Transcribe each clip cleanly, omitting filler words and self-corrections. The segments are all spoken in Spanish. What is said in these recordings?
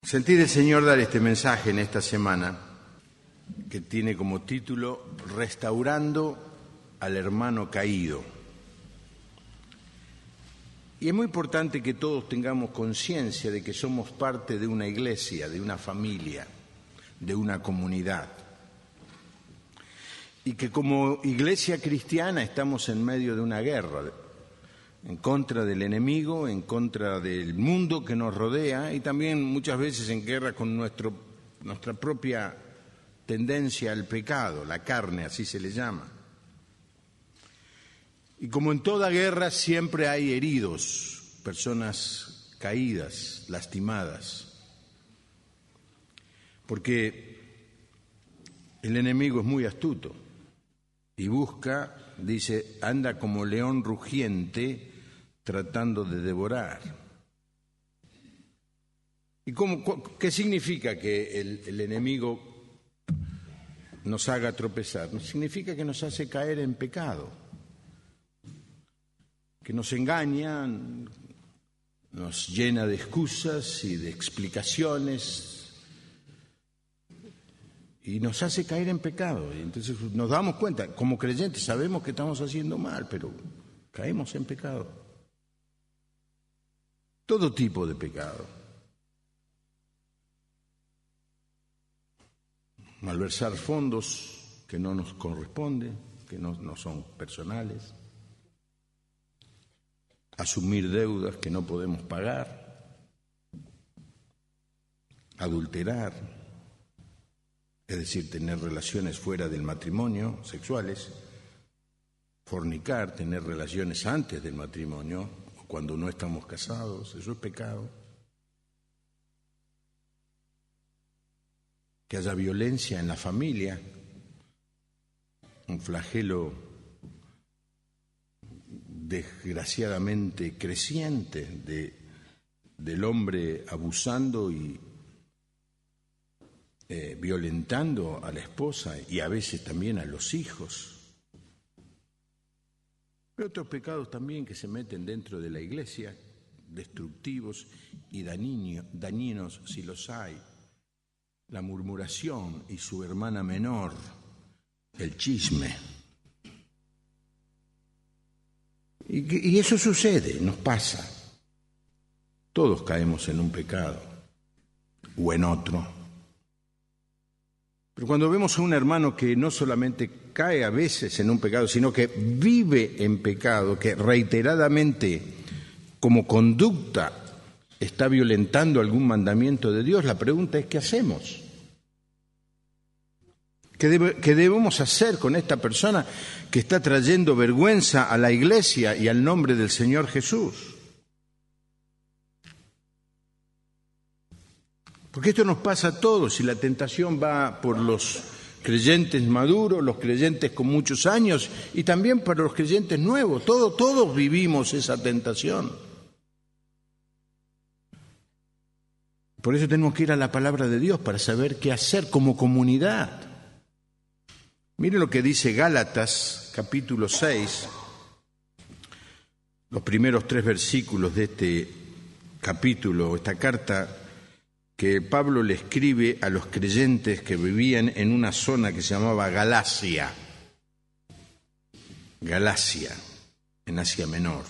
Sentí del Señor dar este mensaje en esta semana que tiene como título Restaurando al hermano caído. Y es muy importante que todos tengamos conciencia de que somos parte de una iglesia, de una familia, de una comunidad. Y que como iglesia cristiana estamos en medio de una guerra, en contra del enemigo, en contra del mundo que nos rodea y también muchas veces en guerra con nuestra propia tendencia al pecado, la carne, así se le llama. Y como en toda guerra siempre hay heridos, personas caídas, lastimadas, porque el enemigo es muy astuto y busca, dice, anda como león rugiente tratando de devorar. ¿Y qué significa que el enemigo nos haga tropezar? Significa que nos hace caer en pecado, que nos engaña, nos llena de excusas y de explicaciones y nos hace caer en pecado. Y entonces nos damos cuenta, como creyentes sabemos que estamos haciendo mal, pero caemos en pecado. Todo tipo de pecado. Malversar fondos que no nos corresponden, que no son personales. Asumir deudas que no podemos pagar. Adulterar, es decir, tener relaciones fuera del matrimonio, sexuales. Fornicar, tener relaciones antes del matrimonio, cuando no estamos casados, eso es pecado. Que haya violencia en la familia, un flagelo desgraciadamente creciente del hombre abusando y violentando a la esposa y a veces también a los hijos. Hay otros pecados también que se meten dentro de la iglesia, destructivos y dañinos si los hay. La murmuración y su hermana menor, el chisme. Y eso sucede, nos pasa. Todos caemos en un pecado o en otro. Pero cuando vemos a un hermano que no solamente cae a veces en un pecado, sino que vive en pecado, que reiteradamente como conducta está violentando algún mandamiento de Dios, la pregunta es ¿qué hacemos? ¿Qué debemos hacer con esta persona que está trayendo vergüenza a la iglesia y al nombre del Señor Jesús? Porque esto nos pasa a todos y la tentación va por los creyentes maduros, los creyentes con muchos años y también para los creyentes nuevos. Todos vivimos esa tentación. Por eso tenemos que ir a la palabra de Dios para saber qué hacer como comunidad. Miren lo que dice Gálatas, capítulo 6, los primeros 3 versículos de este capítulo, esta carta que Pablo le escribe a los creyentes que vivían en una zona que se llamaba Galacia, en Asia Menor.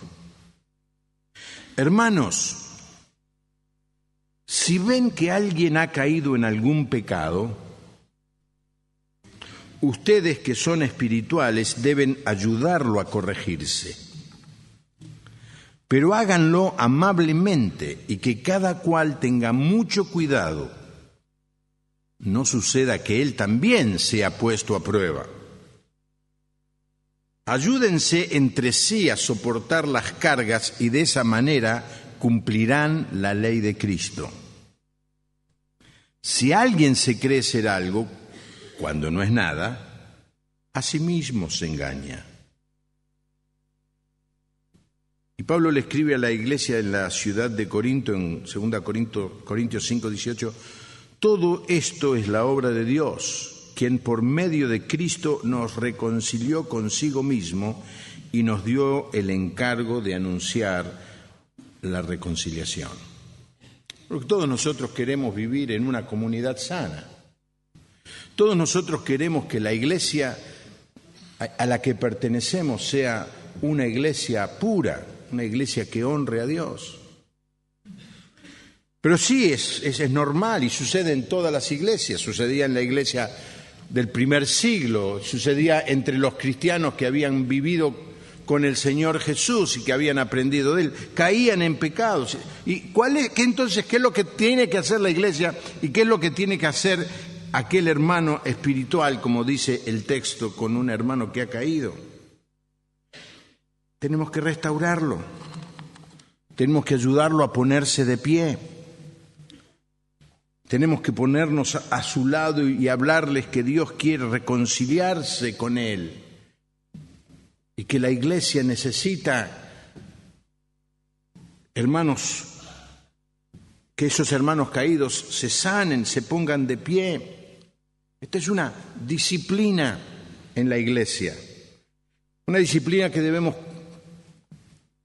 Hermanos, si ven que alguien ha caído en algún pecado, ustedes que son espirituales deben ayudarlo a corregirse. Pero háganlo amablemente y que cada cual tenga mucho cuidado. No suceda que él también sea puesto a prueba. Ayúdense entre sí a soportar las cargas y de esa manera cumplirán la ley de Cristo. Si alguien se cree ser algo, cuando no es nada, a sí mismo se engaña. Y Pablo le escribe a la iglesia en la ciudad de Corinto, en 2 Corintios 5:18, todo esto es la obra de Dios, quien por medio de Cristo nos reconcilió consigo mismo y nos dio el encargo de anunciar la reconciliación. Porque todos nosotros queremos vivir en una comunidad sana. Todos nosotros queremos que la iglesia a la que pertenecemos sea una iglesia pura, una iglesia que honre a Dios. Pero sí es normal y sucede en todas las iglesias. Sucedía en la iglesia del primer siglo, sucedía entre los cristianos que habían vivido con el Señor Jesús y que habían aprendido de Él. Caían en pecados. ¿Y entonces qué es lo que tiene que hacer la iglesia y qué es lo que tiene que hacer aquel hermano espiritual, como dice el texto, con un hermano que ha caído? Tenemos que restaurarlo. Tenemos que ayudarlo a ponerse de pie. Tenemos que ponernos a su lado y hablarles que Dios quiere reconciliarse con él y que la iglesia necesita, hermanos, que esos hermanos caídos se sanen, se pongan de pie. Esta es una disciplina en la iglesia, una disciplina que debemos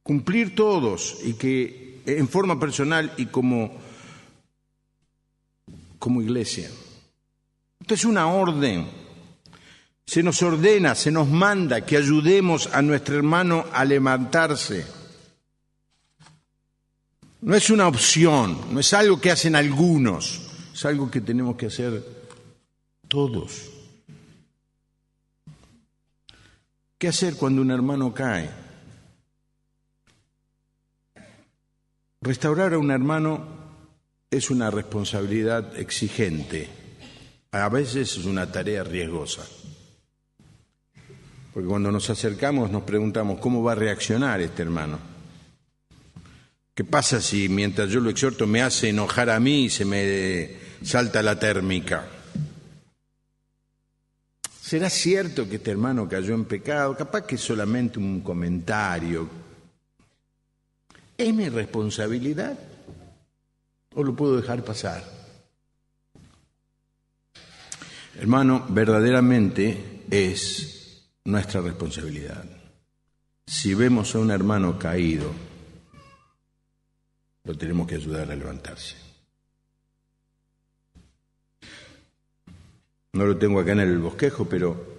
cumplir todos y que en forma personal y como iglesia. Esto es una orden. Se nos ordena, se nos manda que ayudemos a nuestro hermano a levantarse. No es una opción, no es algo que hacen algunos, es algo que tenemos que hacer todos. ¿Qué hacer cuando un hermano cae? Restaurar a un hermano es una responsabilidad exigente, a veces es una tarea riesgosa. Porque cuando nos acercamos nos preguntamos cómo va a reaccionar este hermano. ¿Qué pasa si mientras yo lo exhorto me hace enojar a mí y se me salta la térmica? ¿Será cierto que este hermano cayó en pecado? Capaz que es solamente un comentario. ¿Es mi responsabilidad? ¿O lo puedo dejar pasar? Hermano, verdaderamente es nuestra responsabilidad. Si vemos a un hermano caído, lo tenemos que ayudar a levantarse. No lo tengo acá en el bosquejo, pero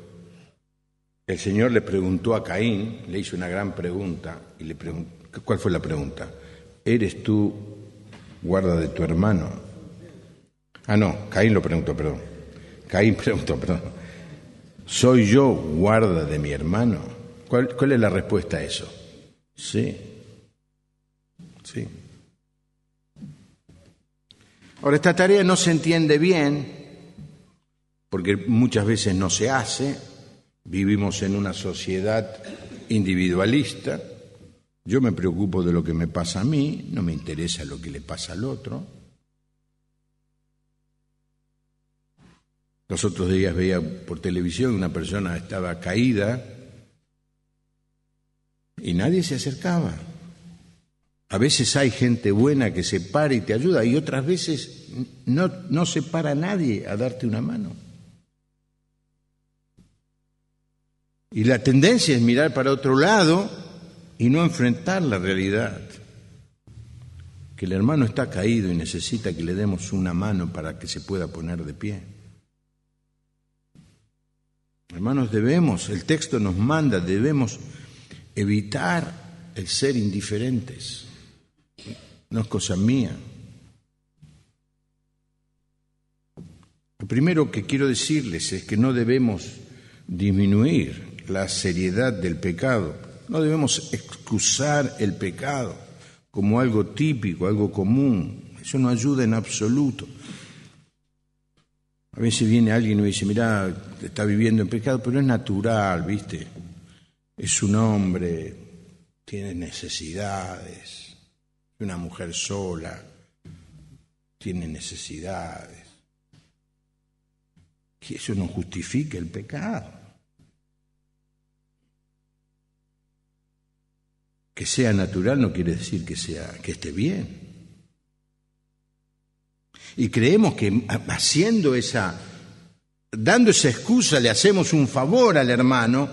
el Señor le preguntó a Caín, le hizo una gran pregunta, y le preguntó, ¿cuál fue la pregunta? ¿Eres tú guarda de tu hermano? Ah, no, Caín lo preguntó, perdón. Caín preguntó, perdón. ¿Soy yo guarda de mi hermano? ¿Cuál es la respuesta a eso? Sí. Sí. Ahora, esta tarea no se entiende bien, porque muchas veces no se hace. Vivimos en una sociedad individualista. Yo me preocupo de lo que me pasa a mí, no me interesa lo que le pasa al otro. Los otros días veía por televisión una persona estaba caída y nadie se acercaba. A veces hay gente buena que se para y te ayuda y otras veces no se para nadie a darte una mano. Y la tendencia es mirar para otro lado y no enfrentar la realidad. Que el hermano está caído y necesita que le demos una mano para que se pueda poner de pie. Hermanos, el texto nos manda, debemos evitar el ser indiferentes. No es cosa mía. Lo primero que quiero decirles es que no debemos disminuir la seriedad del pecado. No debemos excusar el pecado como algo típico, algo común. Eso no ayuda en absoluto. A veces viene alguien y me dice, mirá, está viviendo en pecado, pero es natural, ¿viste? Es un hombre, tiene necesidades, es una mujer sola, tiene necesidades. Y eso no justifica el pecado. Que sea natural no quiere decir que esté bien. Y creemos que dando esa excusa le hacemos un favor al hermano,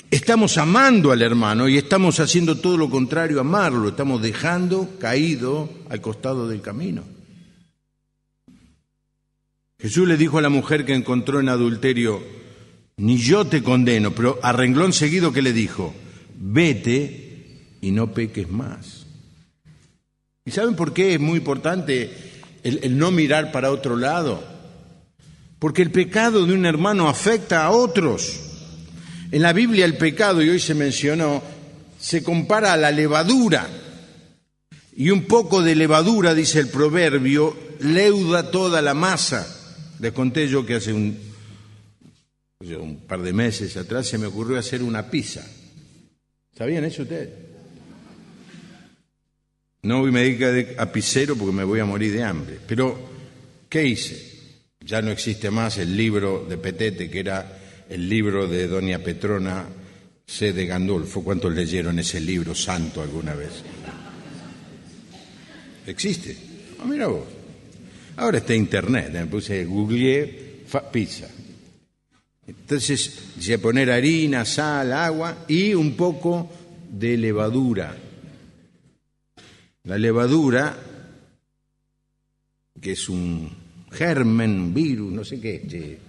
estamos amando al hermano y estamos haciendo todo lo contrario a amarlo, estamos dejando caído al costado del camino. Jesús le dijo a la mujer que encontró en adulterio: ni yo te condeno, pero a renglón seguido, ¿qué le dijo? Vete y no peques más. ¿Y saben por qué es muy importante el no mirar para otro lado? Porque el pecado de un hermano afecta a otros. En la Biblia el pecado, y hoy se mencionó, se compara a la levadura. Y un poco de levadura, dice el proverbio, leuda toda la masa. Les conté yo que hace un par de meses atrás se me ocurrió hacer una pizza. ¿Sabían eso ustedes? No me dedico a pizzero porque me voy a morir de hambre. Pero, ¿qué hice? Ya no existe más el libro de Petete, que era el libro de doña Petrona C. de Gandolfo. ¿Cuántos leyeron ese libro santo alguna vez? ¿Existe? Ah, mira vos. Ahora está internet. Me puse, googleé pizza. Entonces, se poner harina, sal, agua y un poco de levadura. La levadura, que es un germen, virus, no sé qué,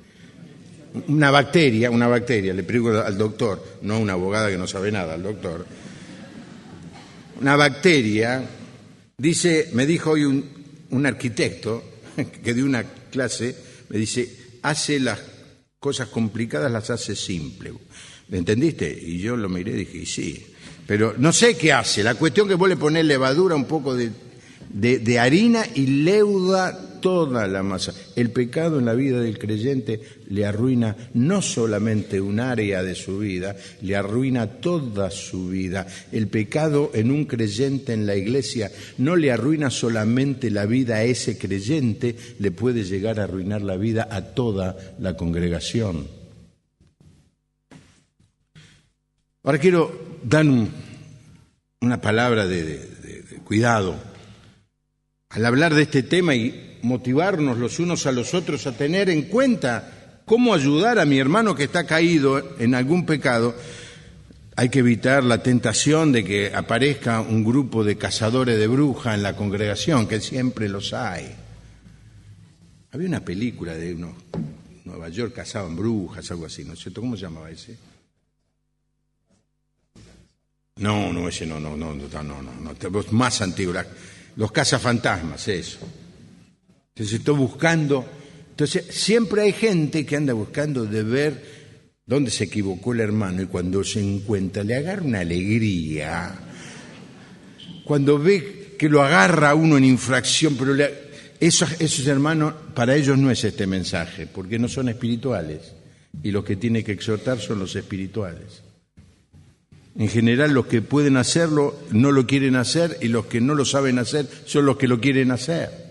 una bacteria, le pregunto al doctor, no una abogada que no sabe nada, al doctor. Una bacteria, dice, me dijo hoy un arquitecto que dio una clase, me dice, hace las cosas complicadas, las hace simples. ¿Me entendiste? Y yo lo miré y dije, sí. Pero no sé qué hace. La cuestión que vos le ponés levadura, un poco de harina y leuda toda la masa. El pecado en la vida del creyente le arruina no solamente un área de su vida, le arruina toda su vida. El pecado en un creyente en la iglesia no le arruina solamente la vida a ese creyente, le puede llegar a arruinar la vida a toda la congregación. Ahora quiero dar una palabra de cuidado al hablar de este tema y motivarnos los unos a los otros a tener en cuenta cómo ayudar a mi hermano que está caído en algún pecado. Hay que evitar la tentación de que aparezca un grupo de cazadores de brujas en la congregación, que siempre los hay. Había una película de unos Nueva York cazaban brujas, algo así, ¿no es cierto? ¿Cómo se llamaba ese? No, ese no, más antiguo, los cazafantasmas, eso. Entonces estoy buscando, siempre hay gente que anda buscando de ver dónde se equivocó el hermano y cuando se encuentra le agarra una alegría. Cuando ve que lo agarra uno en infracción, pero esos hermanos, para ellos no es este mensaje, porque no son espirituales y los que tiene que exhortar son los espirituales. En general los que pueden hacerlo no lo quieren hacer y los que no lo saben hacer son los que lo quieren hacer.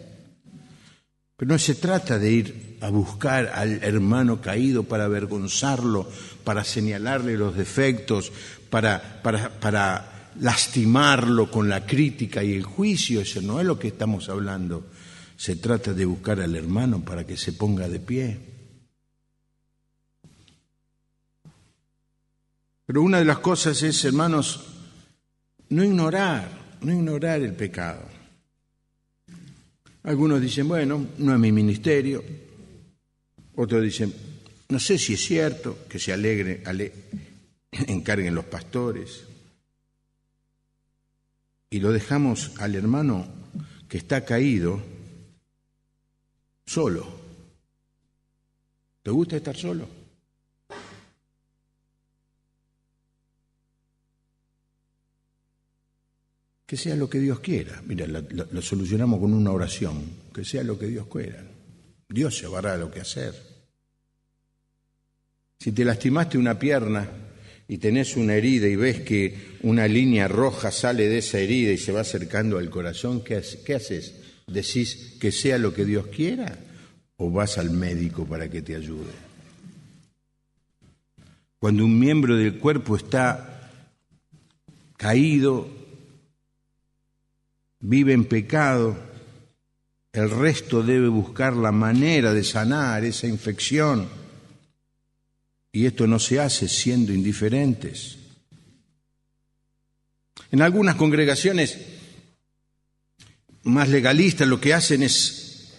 Pero no se trata de ir a buscar al hermano caído para avergonzarlo, para señalarle los defectos, para lastimarlo con la crítica y el juicio. Eso no es lo que estamos hablando. Se trata de buscar al hermano para que se ponga de pie. Pero una de las cosas es, hermanos, no ignorar el pecado. Algunos dicen, bueno, no es mi ministerio. Otros dicen, no sé si es cierto, que se encarguen los pastores. Y lo dejamos al hermano que está caído solo. ¿Te gusta estar solo? Que sea lo que Dios quiera. Mira, lo solucionamos con una oración. Que sea lo que Dios quiera. Dios llevará lo que hacer. Si te lastimaste una pierna y tenés una herida y ves que una línea roja sale de esa herida y se va acercando al corazón, ¿qué haces? ¿Decís que sea lo que Dios quiera? ¿O vas al médico para que te ayude? Cuando un miembro del cuerpo está caído, vive en pecado, el resto debe buscar la manera de sanar esa infección. Y esto no se hace siendo indiferentes. En algunas congregaciones más legalistas lo que hacen es,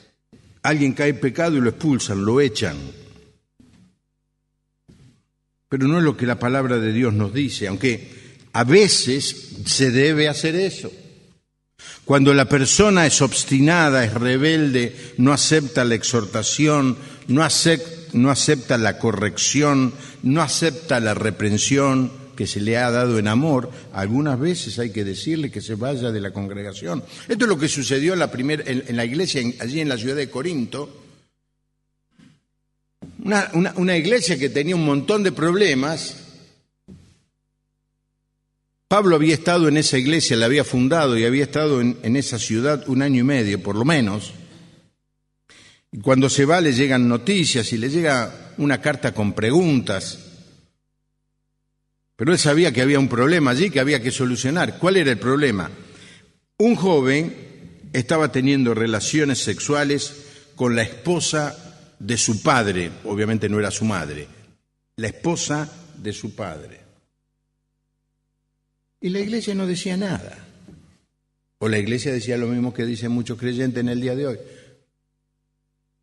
alguien cae en pecado y lo expulsan, lo echan. Pero no es lo que la palabra de Dios nos dice, aunque a veces se debe hacer eso. Cuando la persona es obstinada, es rebelde, no acepta la exhortación, no acepta la corrección, no acepta la reprensión que se le ha dado en amor, algunas veces hay que decirle que se vaya de la congregación. Esto es lo que sucedió en la iglesia allí en la ciudad de Corinto. Una iglesia que tenía un montón de problemas. Pablo había estado en esa iglesia, la había fundado y había estado en esa ciudad 1 año y medio, por lo menos. Y cuando se va le llegan noticias y le llega una carta con preguntas. Pero él sabía que había un problema allí que había que solucionar. ¿Cuál era el problema? Un joven estaba teniendo relaciones sexuales con la esposa de su padre, obviamente no era su madre, la esposa de su padre. Y la iglesia no decía nada. O la iglesia decía lo mismo que dicen muchos creyentes en el día de hoy.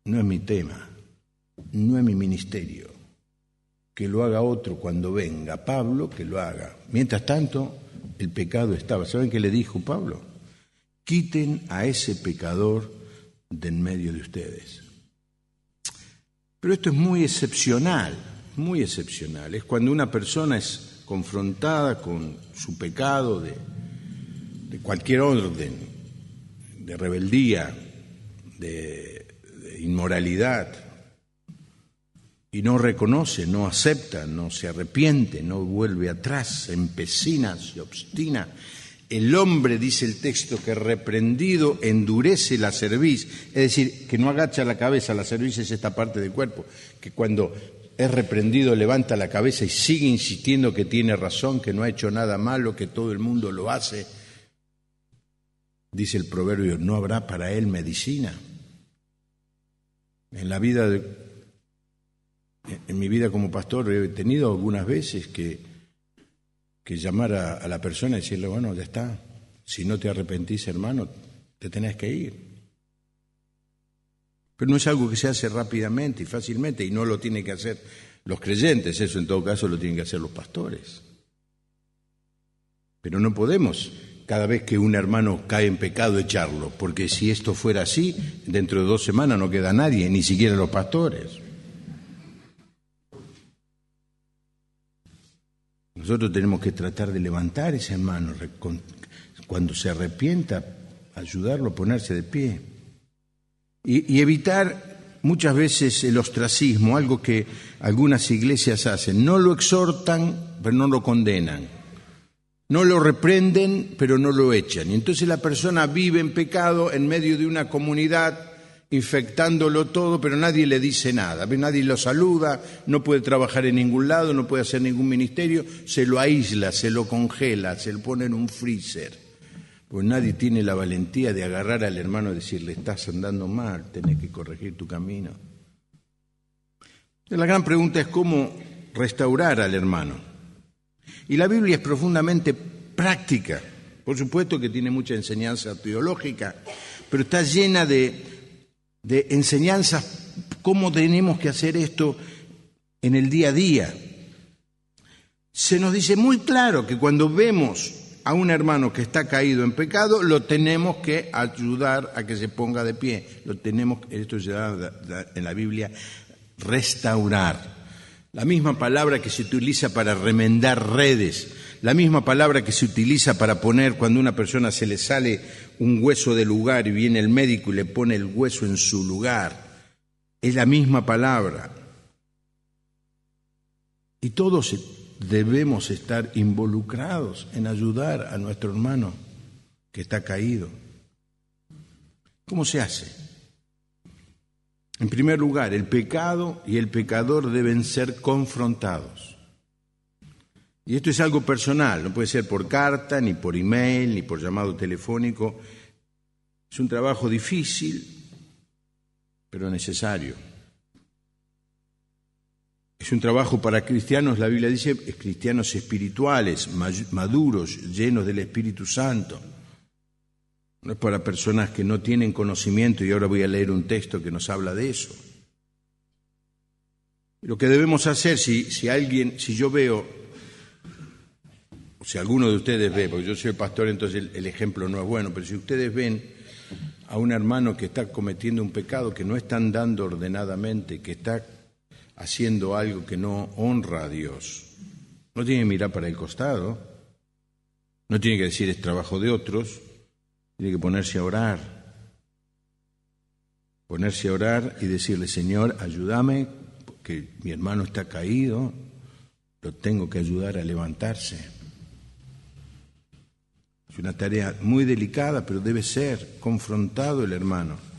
No es mi tema, no es mi ministerio. Que lo haga otro cuando venga Pablo, que lo haga. Mientras tanto, el pecado estaba. ¿Saben qué le dijo Pablo? Quiten a ese pecador de en medio de ustedes. Pero esto es muy excepcional, muy excepcional. Es cuando una persona es confrontada con su pecado de cualquier orden, de rebeldía, de inmoralidad, y no reconoce, no acepta, no se arrepiente, no vuelve atrás, se empecina, se obstina. El hombre, dice el texto, que reprendido endurece la cerviz, es decir, que no agacha la cabeza. La cerviz es esta parte del cuerpo, que cuando es reprendido levanta la cabeza y sigue insistiendo que tiene razón, que no ha hecho nada malo, que todo el mundo lo hace. Dice el proverbio, no habrá para él medicina. En mi vida como pastor he tenido algunas veces que llamar a la persona y decirle, bueno, ya está, si no te arrepentís, hermano, te tenés que ir. Pero no es algo que se hace rápidamente y fácilmente, y no lo tienen que hacer los creyentes, eso en todo caso lo tienen que hacer los pastores. Pero no podemos, cada vez que un hermano cae en pecado, echarlo, porque si esto fuera así, dentro de 2 semanas no queda nadie, ni siquiera los pastores. Nosotros tenemos que tratar de levantar ese hermano, cuando se arrepienta, ayudarlo a ponerse de pie. Y evitar muchas veces el ostracismo, algo que algunas iglesias hacen. No lo exhortan, pero no lo condenan. No lo reprenden, pero no lo echan. Y entonces la persona vive en pecado en medio de una comunidad, infectándolo todo, pero nadie le dice nada, nadie lo saluda, no puede trabajar en ningún lado, no puede hacer ningún ministerio, se lo aísla, se lo congela, se lo pone en un freezer. Pues nadie tiene la valentía de agarrar al hermano y decirle, estás andando mal, tenés que corregir tu camino. La gran pregunta es cómo restaurar al hermano. Y la Biblia es profundamente práctica. Por supuesto que tiene mucha enseñanza teológica, pero está llena de enseñanzas, cómo tenemos que hacer esto en el día a día. Se nos dice muy claro que cuando vemos a un hermano que está caído en pecado, lo tenemos que ayudar a que se ponga de pie. Esto se llama en la Biblia restaurar. La misma palabra que se utiliza para remendar redes, la misma palabra que se utiliza para poner cuando a una persona se le sale un hueso del lugar y viene el médico y le pone el hueso en su lugar. Es la misma palabra. Y todos debemos estar involucrados en ayudar a nuestro hermano que está caído. ¿Cómo se hace? En primer lugar, el pecado y el pecador deben ser confrontados. Y esto es algo personal, no puede ser por carta, ni por email, ni por llamado telefónico. Es un trabajo difícil, pero necesario. Es Es un trabajo para cristianos, la Biblia dice, cristianos espirituales, maduros, llenos del Espíritu Santo. No es para personas que no tienen conocimiento, y ahora voy a leer un texto que nos habla de eso. Lo que debemos hacer, si yo veo, o si alguno de ustedes ve, porque yo soy el pastor, entonces el ejemplo no es bueno, pero si ustedes ven a un hermano que está cometiendo un pecado, que no está andando ordenadamente, que está haciendo algo que no honra a Dios, no tiene que mirar para el costado, no tiene que decir es trabajo de otros, tiene que ponerse a orar y decirle, Señor, ayúdame, porque mi hermano está caído, lo tengo que ayudar a levantarse. Es una tarea muy delicada, pero debe ser confrontado el hermano.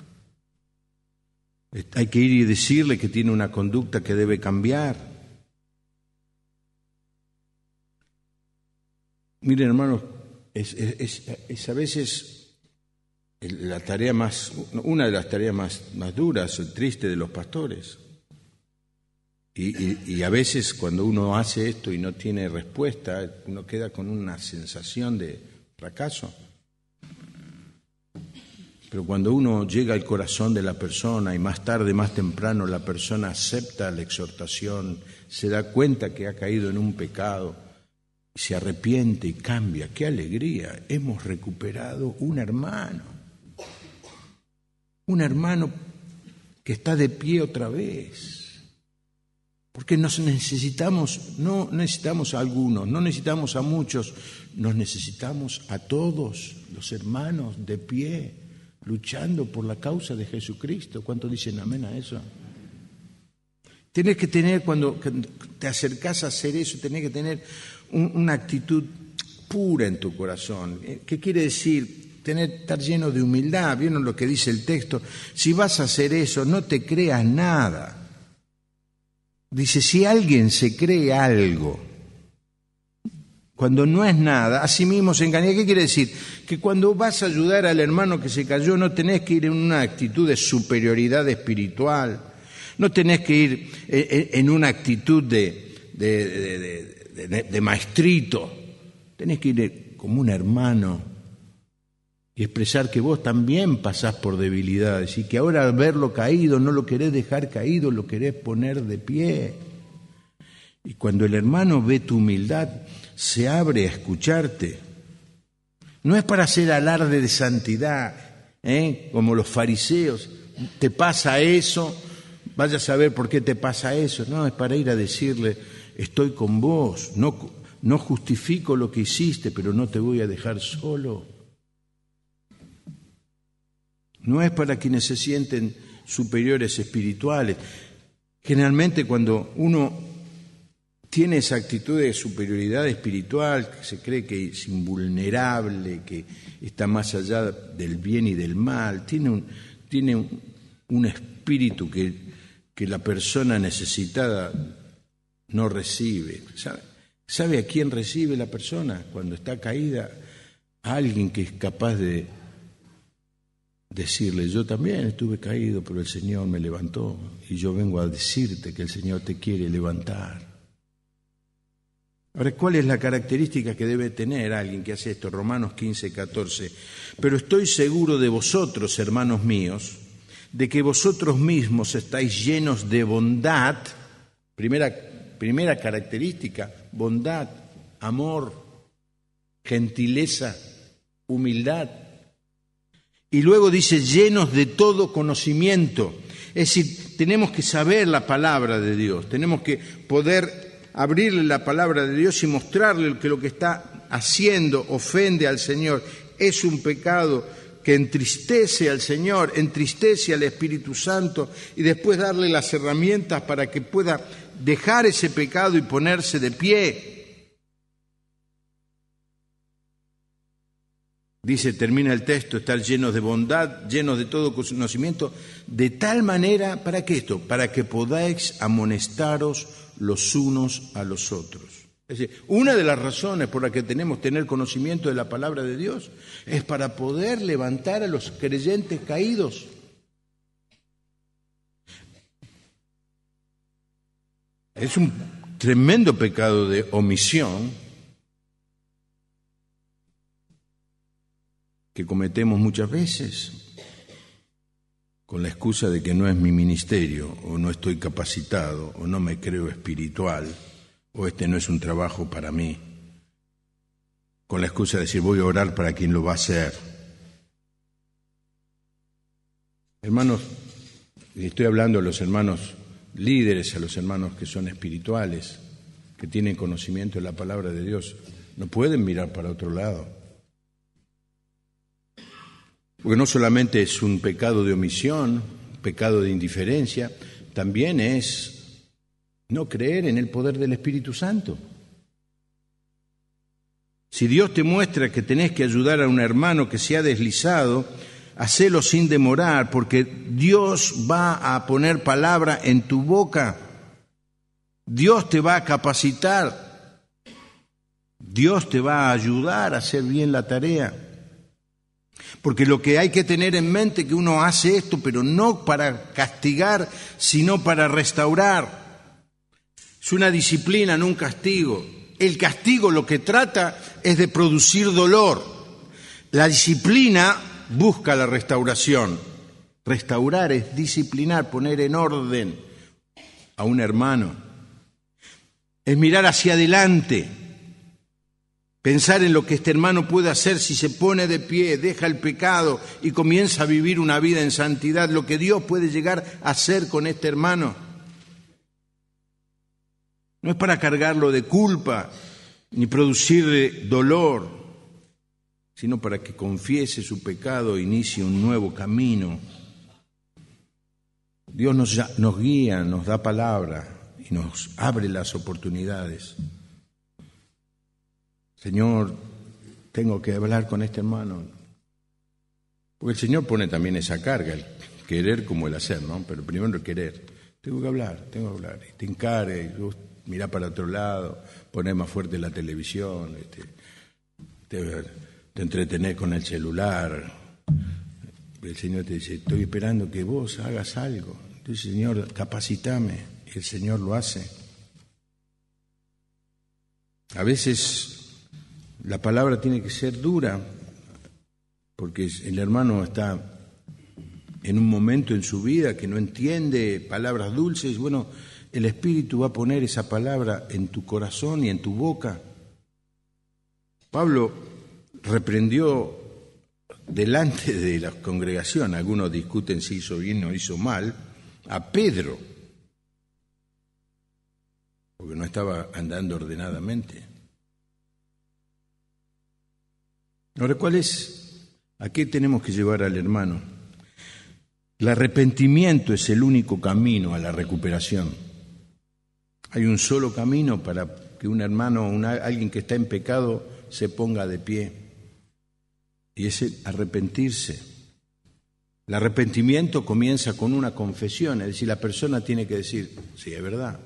Hay que ir y decirle que tiene una conducta que debe cambiar. Miren, hermanos, es a veces una de las tareas más duras, triste de los pastores. Y a veces cuando uno hace esto y no tiene respuesta, uno queda con una sensación de fracaso. Pero cuando uno llega al corazón de la persona y más tarde, más temprano, la persona acepta la exhortación, se da cuenta que ha caído en un pecado, se arrepiente y cambia, ¡qué alegría! Hemos recuperado un hermano que está de pie otra vez. Porque no necesitamos a algunos, no necesitamos a muchos, nos necesitamos a todos los hermanos de pie, luchando por la causa de Jesucristo. ¿Cuántos dicen amén a eso? Tienes que tener, cuando te acercás a hacer eso, tenés que tener una actitud pura en tu corazón. ¿Qué quiere decir? Estar lleno de humildad. ¿Vieron lo que dice el texto? Si vas a hacer eso, no te creas nada. Dice, si alguien se cree algo, cuando no es nada, a sí mismo se engaña. ¿Qué quiere decir? Que cuando vas a ayudar al hermano que se cayó, no tenés que ir en una actitud de superioridad espiritual, no tenés que ir en una actitud de maestrito, tenés que ir como un hermano y expresar que vos también pasás por debilidades y que ahora al verlo caído no lo querés dejar caído, lo querés poner de pie. Y cuando el hermano ve tu humildad, se abre a escucharte. No es para hacer alarde de santidad, como los fariseos. Te pasa eso, vaya a saber por qué te pasa eso. No, es para ir a decirle, estoy con vos, no justifico lo que hiciste, pero no te voy a dejar solo. No es para quienes se sienten superiores espirituales. Generalmente cuando uno tiene esa actitud de superioridad espiritual, que se cree que es invulnerable, que está más allá del bien y del mal, tiene un espíritu que la persona necesitada no recibe. ¿Sabe a quién recibe la persona cuando está caída? A alguien que es capaz de decirle, yo también estuve caído, pero el Señor me levantó y yo vengo a decirte que el Señor te quiere levantar. Ahora, ¿cuál es la característica que debe tener alguien que hace esto? Romanos 15:14. Pero estoy seguro de vosotros, hermanos míos, de que vosotros mismos estáis llenos de bondad. Primera característica, bondad, amor, gentileza, humildad. Y luego dice, llenos de todo conocimiento. Es decir, tenemos que saber la palabra de Dios, tenemos que poder abrirle la palabra de Dios y mostrarle que lo que está haciendo ofende al Señor. Es un pecado que entristece al Señor, entristece al Espíritu Santo, y después darle las herramientas para que pueda dejar ese pecado y ponerse de pie. Dice, termina el texto, estar llenos de bondad, llenos de todo conocimiento, de tal manera, ¿para qué esto? Para que podáis amonestaros los unos a los otros. Es decir, una de las razones por las que tenemos que tener conocimiento de la palabra de Dios es para poder levantar a los creyentes caídos. Es un tremendo pecado de omisión que cometemos muchas veces con la excusa de que no es mi ministerio, o no estoy capacitado, o no me creo espiritual, o este no es un trabajo para mí, con la excusa de decir voy a orar para quien lo va a hacer. Hermanos, y estoy hablando a los hermanos líderes, a los hermanos que son espirituales, que tienen conocimiento de la palabra de Dios, no pueden mirar para otro lado. Porque no solamente es un pecado de omisión, pecado de indiferencia, también es no creer en el poder del Espíritu Santo. Si Dios te muestra que tenés que ayudar a un hermano que se ha deslizado, hacelo sin demorar, porque Dios va a poner palabra en tu boca. Dios te va a capacitar. Dios te va a ayudar a hacer bien la tarea. Porque lo que hay que tener en mente es que uno hace esto, pero no para castigar, sino para restaurar. Es una disciplina, no un castigo. El castigo lo que trata es de producir dolor. La disciplina busca la restauración. Restaurar es disciplinar, poner en orden a un hermano. Es mirar hacia adelante. Pensar en lo que este hermano puede hacer si se pone de pie, deja el pecado y comienza a vivir una vida en santidad, lo que Dios puede llegar a hacer con este hermano. No es para cargarlo de culpa ni producirle dolor, sino para que confiese su pecado e inicie un nuevo camino. Dios nos guía, nos da palabra y nos abre las oportunidades. Señor, tengo que hablar con este hermano. Porque el Señor pone también esa carga, el querer como el hacer, ¿no? Pero primero el querer. Tengo que hablar. Y te encargue, mirá para otro lado, poner más fuerte la televisión, te entretenés con el celular. El Señor te dice, estoy esperando que vos hagas algo. Entonces, Señor, capacitame. Y el Señor lo hace. A veces la palabra tiene que ser dura, porque el hermano está en un momento en su vida que no entiende palabras dulces. Bueno, el Espíritu va a poner esa palabra en tu corazón y en tu boca. Pablo reprendió delante de la congregación, algunos discuten si hizo bien o hizo mal, a Pedro, porque no estaba andando ordenadamente. Ahora, ¿a qué tenemos que llevar al hermano? El arrepentimiento es el único camino a la recuperación. Hay un solo camino para que un hermano, alguien que está en pecado, se ponga de pie. Y es el arrepentirse. El arrepentimiento comienza con una confesión, es decir, la persona tiene que decir, sí, es verdad,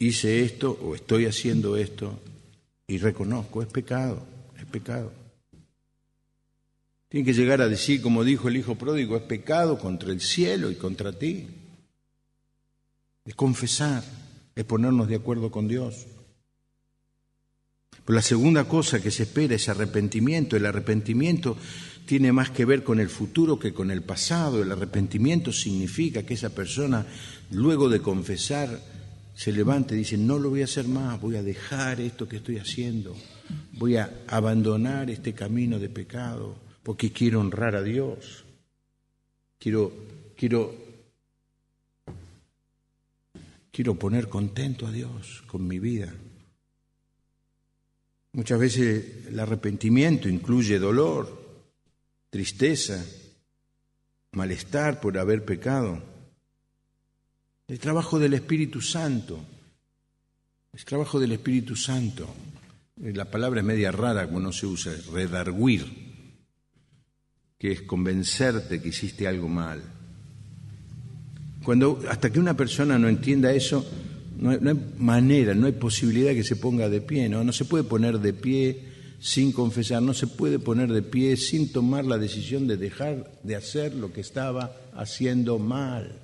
hice esto o estoy haciendo esto y reconozco, es pecado. Tiene que llegar a decir, como dijo el hijo pródigo, es pecado contra el cielo y contra ti. Es confesar, es ponernos de acuerdo con Dios. Pero la segunda cosa que se espera es arrepentimiento. El arrepentimiento tiene más que ver con el futuro que con el pasado. El arrepentimiento significa que esa persona, luego de confesar, se levanta y dice, no lo voy a hacer más, voy a dejar esto que estoy haciendo, voy a abandonar este camino de pecado, porque quiero honrar a Dios, quiero poner contento a Dios con mi vida. Muchas veces el arrepentimiento incluye dolor, tristeza, malestar por haber pecado. El trabajo del Espíritu Santo. El trabajo del Espíritu Santo. La palabra es media rara, como no se usa, es redarguir, que es convencerte que hiciste algo mal. Hasta que una persona no entienda eso, no hay manera, no hay posibilidad que se ponga de pie, ¿no? No se puede poner de pie sin confesar, no se puede poner de pie sin tomar la decisión de dejar de hacer lo que estaba haciendo mal.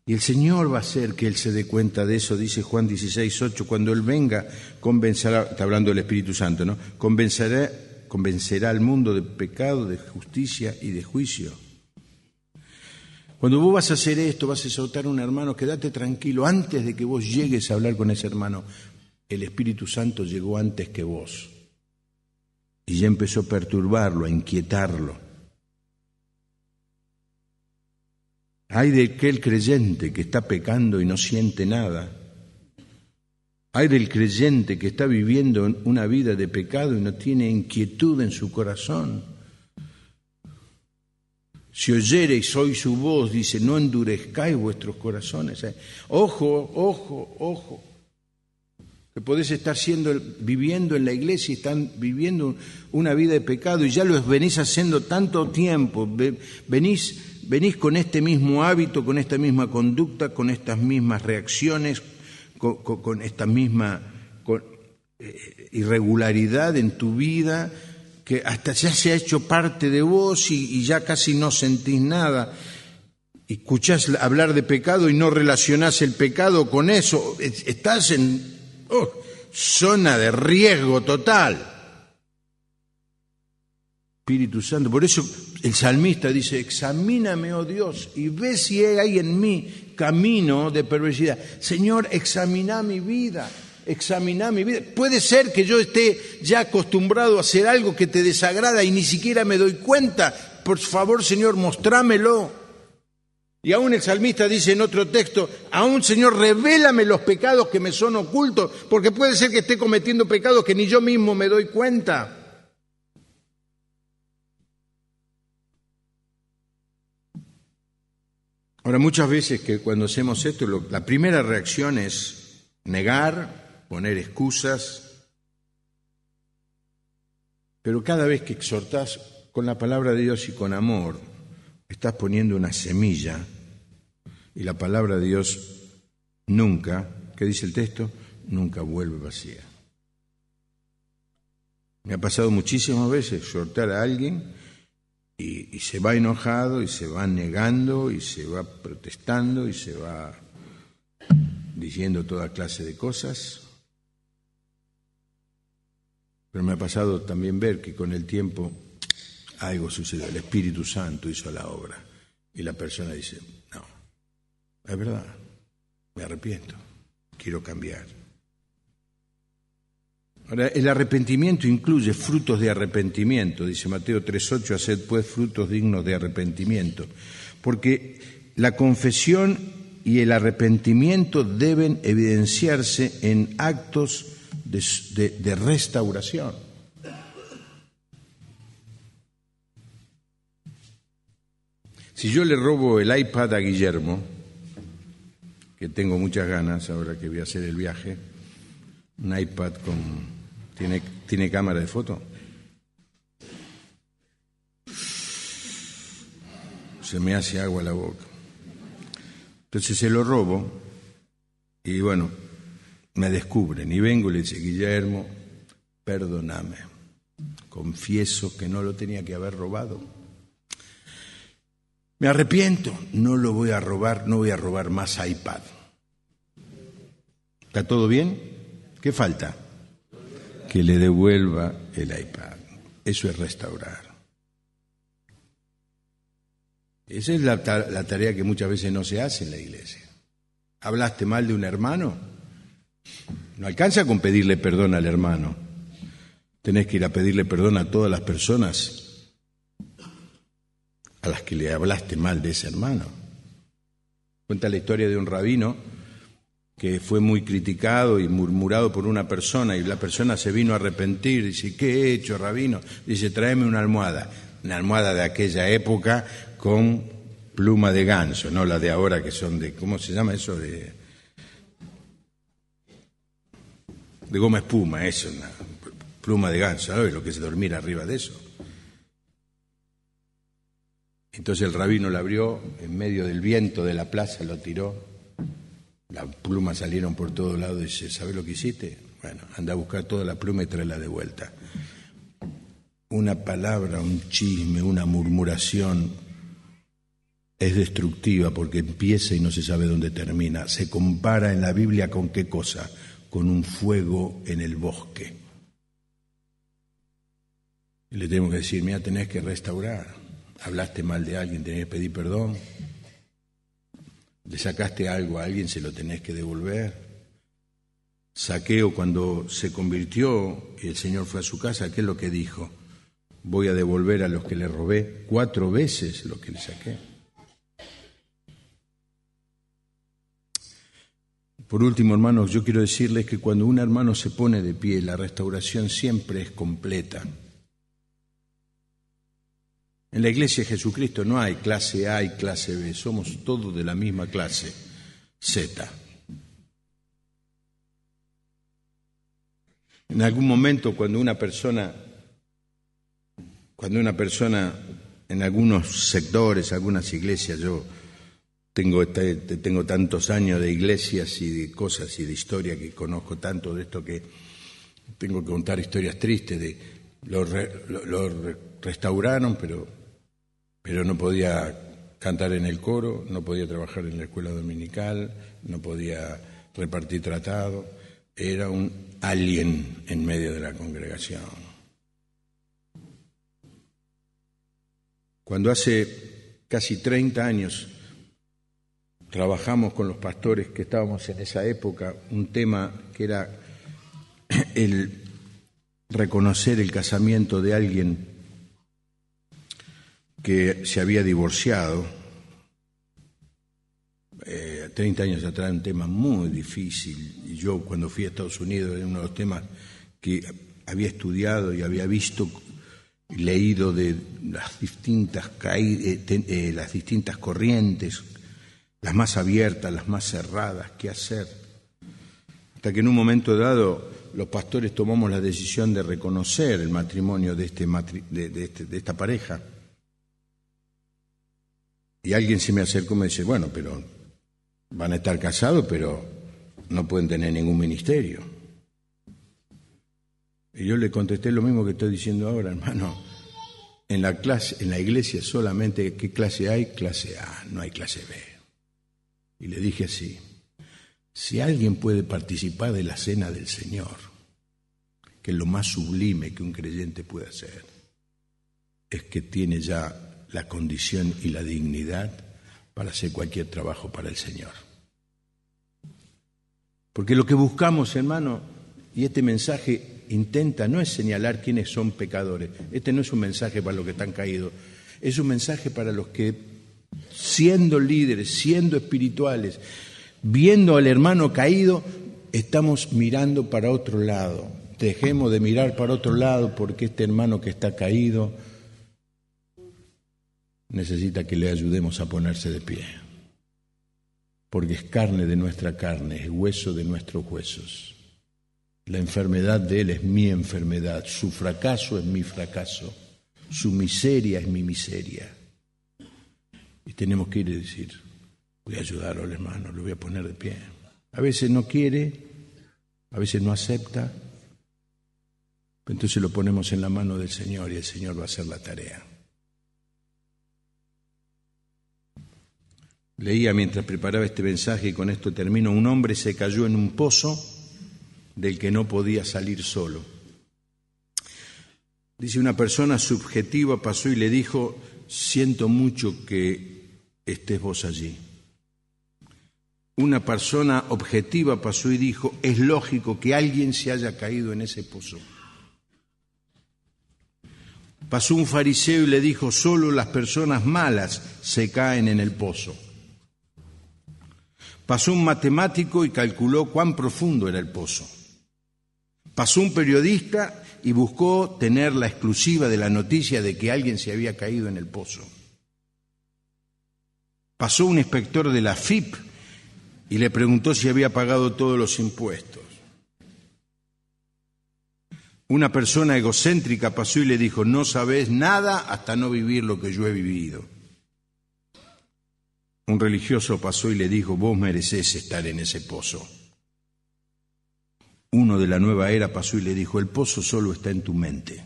Y el Señor va a hacer que Él se dé cuenta de eso, dice Juan 16:8, cuando Él venga, convencerá, está hablando del Espíritu Santo, ¿no? Convencerá al mundo de pecado, de justicia y de juicio. Cuando vos vas a hacer esto, vas a exhortar a un hermano, quédate tranquilo, antes de que vos llegues a hablar con ese hermano, el Espíritu Santo llegó antes que vos. Y ya empezó a perturbarlo, a inquietarlo. Hay de aquel creyente que está pecando y no siente nada. Hay del creyente que está viviendo una vida de pecado y no tiene inquietud en su corazón. Si oyereis hoy su voz, dice, no endurezcáis vuestros corazones. Ojo, ojo, ojo. Que podés estar viviendo en la iglesia y están viviendo una vida de pecado y ya lo venís haciendo tanto tiempo. Venís con este mismo hábito, con esta misma conducta, con estas mismas reacciones, con esta misma irregularidad en tu vida, que hasta ya se ha hecho parte de vos y ya casi no sentís nada. Escuchás hablar de pecado y no relacionás el pecado con eso. Estás en zona de riesgo total. Espíritu Santo. Por eso el salmista dice, examíname, oh Dios, y ve si hay en mí camino de perversidad. Señor, examina mi vida, examina mi vida. Puede ser que yo esté ya acostumbrado a hacer algo que te desagrada y ni siquiera me doy cuenta. Por favor, Señor, mostrámelo. Y aún el salmista dice en otro texto, aún, Señor, revélame los pecados que me son ocultos, porque puede ser que esté cometiendo pecados que ni yo mismo me doy cuenta. Ahora, muchas veces que cuando hacemos esto, la primera reacción es negar, poner excusas, pero cada vez que exhortás con la palabra de Dios y con amor, estás poniendo una semilla y la palabra de Dios nunca, ¿qué dice el texto? Nunca vuelve vacía. Me ha pasado muchísimas veces exhortar a alguien y se va enojado y se va negando y se va protestando y se va diciendo toda clase de cosas. Pero me ha pasado también ver que con el tiempo algo sucedió, el Espíritu Santo hizo la obra y la persona dice, no, es verdad, me arrepiento, quiero cambiar. Ahora, el arrepentimiento incluye frutos de arrepentimiento, dice Mateo 3:8, haced pues frutos dignos de arrepentimiento, porque la confesión y el arrepentimiento deben evidenciarse en actos de restauración. Si yo le robo el iPad a Guillermo, que tengo muchas ganas ahora que voy a hacer el viaje, un iPad ¿Tiene cámara de foto? Se me hace agua la boca. Entonces se lo robo y bueno, me descubren y vengo y le dice, Guillermo, perdóname, confieso que no lo tenía que haber robado. Me arrepiento, no lo voy a robar, no voy a robar más iPad. ¿Está todo bien? ¿Qué falta? Que le devuelva el iPad. Eso es restaurar. Esa es la tarea que muchas veces no se hace en la iglesia. ¿Hablaste mal de un hermano? No alcanza con pedirle perdón al hermano. Tenés que ir a pedirle perdón a todas las personas a las que le hablaste mal de ese hermano. Cuenta la historia de un rabino que fue muy criticado y murmurado por una persona y la persona se vino a arrepentir. Dice, ¿qué he hecho, rabino? Dice, tráeme una almohada de aquella época con pluma de ganso, no la de ahora que son de, ¿cómo se llama eso? De goma espuma, eso, una pluma de ganso, ¿sabes lo que es dormir arriba de eso? Entonces el rabino la abrió, en medio del viento de la plaza lo tiró. Las plumas salieron por todos lados y dice, ¿sabes lo que hiciste? Bueno, anda a buscar toda la pluma y tráela de vuelta. Una palabra, un chisme, una murmuración es destructiva porque empieza y no se sabe dónde termina. Se compara en la Biblia con qué cosa, con un fuego en el bosque. Y le tenemos que decir, mira, tenés que restaurar. Hablaste mal de alguien, tenés que pedir perdón. Le sacaste algo a alguien, se lo tenés que devolver. Saqueo, cuando se convirtió y el Señor fue a su casa, ¿qué es lo que dijo? Voy a devolver a los que le robé 4 veces lo que le saqué. Por último, hermanos, yo quiero decirles que cuando un hermano se pone de pie, la restauración siempre es completa. En la Iglesia de Jesucristo no hay clase A y clase B, somos todos de la misma clase, Z. En algún momento, cuando una persona en algunos sectores, algunas iglesias, yo tengo tantos años de iglesias y de cosas y de historia que conozco tanto de esto que tengo que contar historias tristes de lo restauraron, pero no podía cantar en el coro, no podía trabajar en la escuela dominical, no podía repartir tratado, era un alien en medio de la congregación. Cuando hace casi 30 años trabajamos con los pastores que estábamos en esa época, un tema que era el reconocer el casamiento de alguien que se había divorciado, 30 años atrás, un tema muy difícil. Y yo cuando fui a Estados Unidos era uno de los temas que había estudiado y había visto y leído de las distintas corrientes, las más abiertas, las más cerradas, qué hacer. Hasta que en un momento dado los pastores tomamos la decisión de reconocer el matrimonio de esta pareja. Y alguien se me acercó y me dice, bueno, pero van a estar casados, pero no pueden tener ningún ministerio. Y yo le contesté lo mismo que estoy diciendo ahora, hermano. En la iglesia solamente, ¿qué clase hay? Clase A, no hay clase B. Y le dije así, si alguien puede participar de la cena del Señor, que es lo más sublime que un creyente puede hacer, es que tiene ya la condición y la dignidad para hacer cualquier trabajo para el Señor. Porque lo que buscamos, hermano, y este mensaje intenta, no es señalar quiénes son pecadores, este no es un mensaje para los que están caídos, es un mensaje para los que, siendo líderes, siendo espirituales, viendo al hermano caído, estamos mirando para otro lado. Dejemos de mirar para otro lado porque este hermano que está caído necesita que le ayudemos a ponerse de pie. Porque es carne de nuestra carne, es hueso de nuestros huesos. La enfermedad de él es mi enfermedad, su fracaso es mi fracaso, su miseria es mi miseria. Y tenemos que ir y decir, voy a ayudarlo al hermano, lo voy a poner de pie. A veces no quiere, a veces no acepta, pero entonces lo ponemos en la mano del Señor y el Señor va a hacer la tarea. Leía mientras preparaba este mensaje y con esto termino, un hombre se cayó en un pozo del que no podía salir solo. Dice, una persona subjetiva pasó y le dijo, siento mucho que estés vos allí. Una persona objetiva pasó y dijo, es lógico que alguien se haya caído en ese pozo. Pasó un fariseo y le dijo, solo las personas malas se caen en el pozo. Pasó un matemático y calculó cuán profundo era el pozo. Pasó un periodista y buscó tener la exclusiva de la noticia de que alguien se había caído en el pozo. Pasó un inspector de la FIP y le preguntó si había pagado todos los impuestos. Una persona egocéntrica pasó y le dijo, no sabés nada hasta no vivir lo que yo he vivido. Un religioso pasó y le dijo, vos merecés estar en ese pozo. Uno de la nueva era pasó y le dijo, el pozo solo está en tu mente.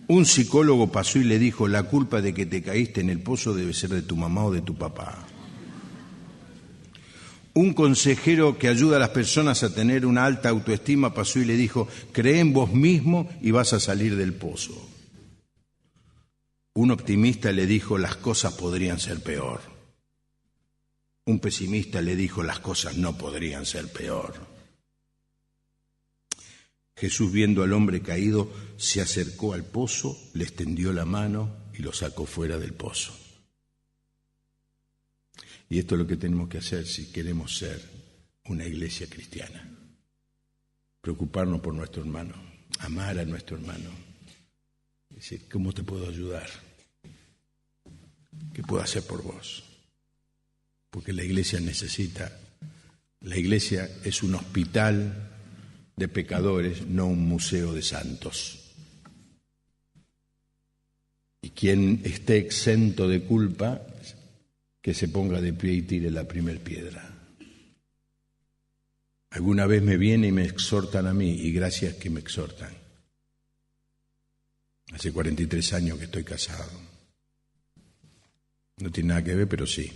Un psicólogo pasó y le dijo: la culpa de que te caíste en el pozo debe ser de tu mamá o de tu papá. Un consejero que ayuda a las personas a tener una alta autoestima pasó y le dijo: cree en vos mismo y vas a salir del pozo. Un optimista le dijo: las cosas podrían ser peor. Un pesimista le dijo: las cosas no podrían ser peor. Jesús, viendo al hombre caído, se acercó al pozo, le extendió la mano y lo sacó fuera del pozo. Y esto es lo que tenemos que hacer si queremos ser una iglesia cristiana. Preocuparnos por nuestro hermano, amar a nuestro hermano. Decir: ¿cómo te puedo ayudar? ¿Qué puedo hacer por vos? Porque la iglesia es un hospital de pecadores, no un museo de santos. Y quien esté exento de culpa, que se ponga de pie y tire la primer piedra. Alguna vez me vienen y me exhortan a mí, y gracias que me exhortan. Hace 43 años que estoy casado. No tiene nada que ver, pero sí.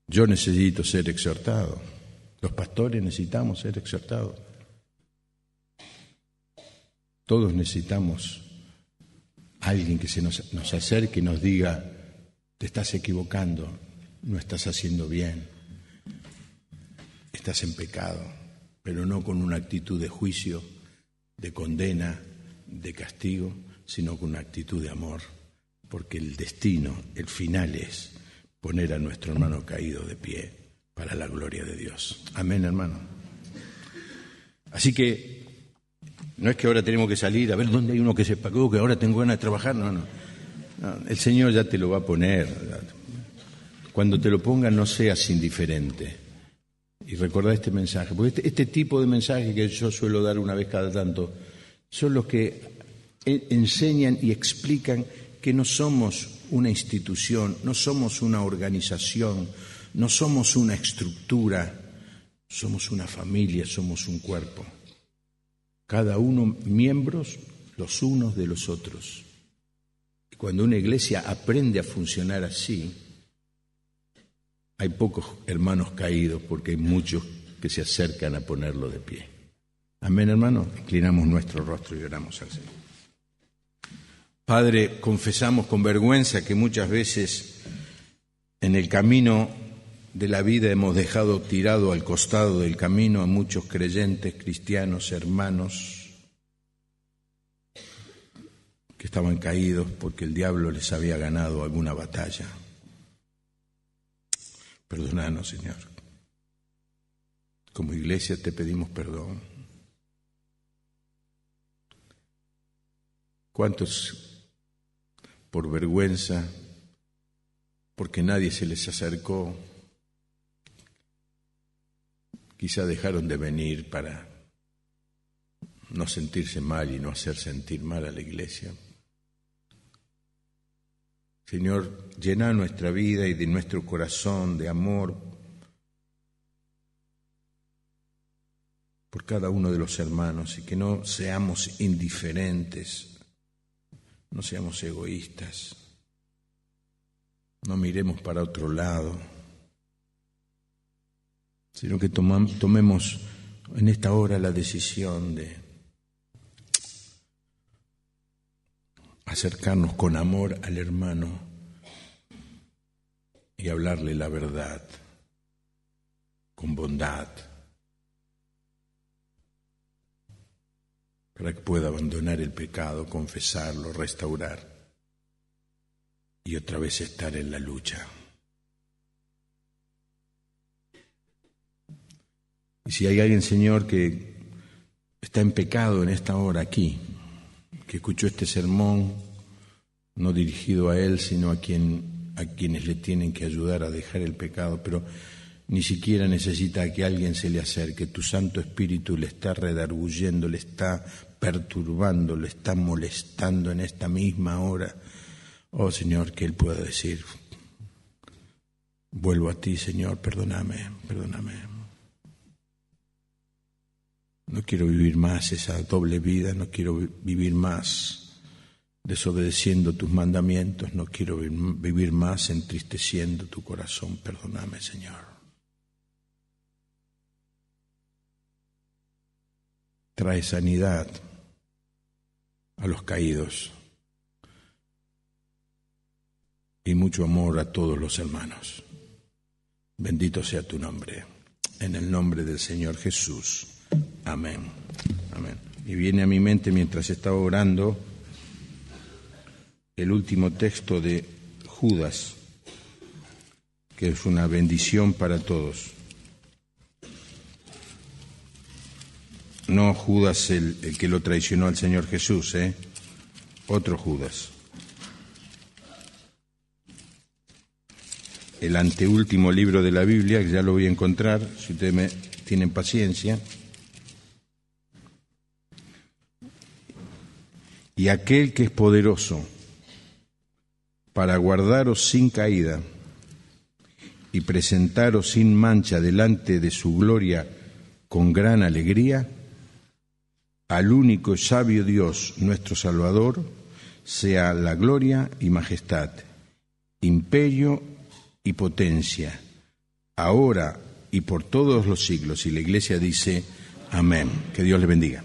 Yo necesito ser exhortado. Los pastores necesitamos ser exhortados. Todos necesitamos alguien que se nos acerque y nos diga: te estás equivocando, no estás haciendo bien, estás en pecado, pero no con una actitud de juicio, de condena, de castigo, sino con una actitud de amor, porque el destino, el final es poner a nuestro hermano caído de pie para la gloria de Dios. Amén, hermano. Así que no es que ahora tenemos que salir a ver dónde hay uno que se pagó, que ahora tengo ganas de trabajar. No, el Señor ya te lo va a poner. Cuando te lo ponga, no seas indiferente. Y recordá este mensaje, porque este tipo de mensaje que yo suelo dar una vez cada tanto, son los que enseñan y explican que no somos una institución, no somos una organización, no somos una estructura, somos una familia, somos un cuerpo. Cada uno miembros los unos de los otros. Y cuando una iglesia aprende a funcionar así, hay pocos hermanos caídos porque hay muchos que se acercan a ponerlo de pie. Amén, hermano. Inclinamos nuestro rostro y oramos al Señor. Padre, confesamos con vergüenza que muchas veces en el camino de la vida hemos dejado tirado al costado del camino a muchos creyentes, cristianos, hermanos que estaban caídos porque el diablo les había ganado alguna batalla. Perdónanos, Señor. Como iglesia te pedimos perdón. ¿Cuántos por vergüenza, porque nadie se les acercó, quizá dejaron de venir para no sentirse mal y no hacer sentir mal a la iglesia? Señor, llena nuestra vida y de nuestro corazón de amor por cada uno de los hermanos y que no seamos indiferentes, no seamos egoístas, no miremos para otro lado, sino que tomemos en esta hora la decisión de acercarnos con amor al hermano y hablarle la verdad, con bondad, para que pueda abandonar el pecado, confesarlo, restaurar y otra vez estar en la lucha. Y si hay alguien, Señor, que está en pecado en esta hora aquí, que escuchó este sermón, no dirigido a él, sino a quienes le tienen que ayudar a dejar el pecado, pero ni siquiera necesita que alguien se le acerque. Tu Santo Espíritu le está redarguyendo, le está perturbando, le está molestando en esta misma hora. Oh, Señor, que él pueda decir: vuelvo a ti, Señor, perdóname, perdóname. No quiero vivir más esa doble vida, no quiero vivir más desobedeciendo tus mandamientos, no quiero vivir más entristeciendo tu corazón. Perdóname, Señor. Trae sanidad a los caídos y mucho amor a todos los hermanos. Bendito sea tu nombre. En el nombre del Señor Jesús. Amén. Amén. Y viene a mi mente mientras estaba orando el último texto de Judas, que es una bendición para todos. No Judas el que lo traicionó al Señor Jesús, otro Judas. El anteúltimo libro de la Biblia, que ya lo voy a encontrar, si ustedes tienen paciencia. Y aquel que es poderoso para guardaros sin caída y presentaros sin mancha delante de su gloria con gran alegría, al único y sabio Dios, nuestro Salvador, sea la gloria y majestad, imperio y potencia, ahora y por todos los siglos. Y la Iglesia dice, amén. Que Dios les bendiga.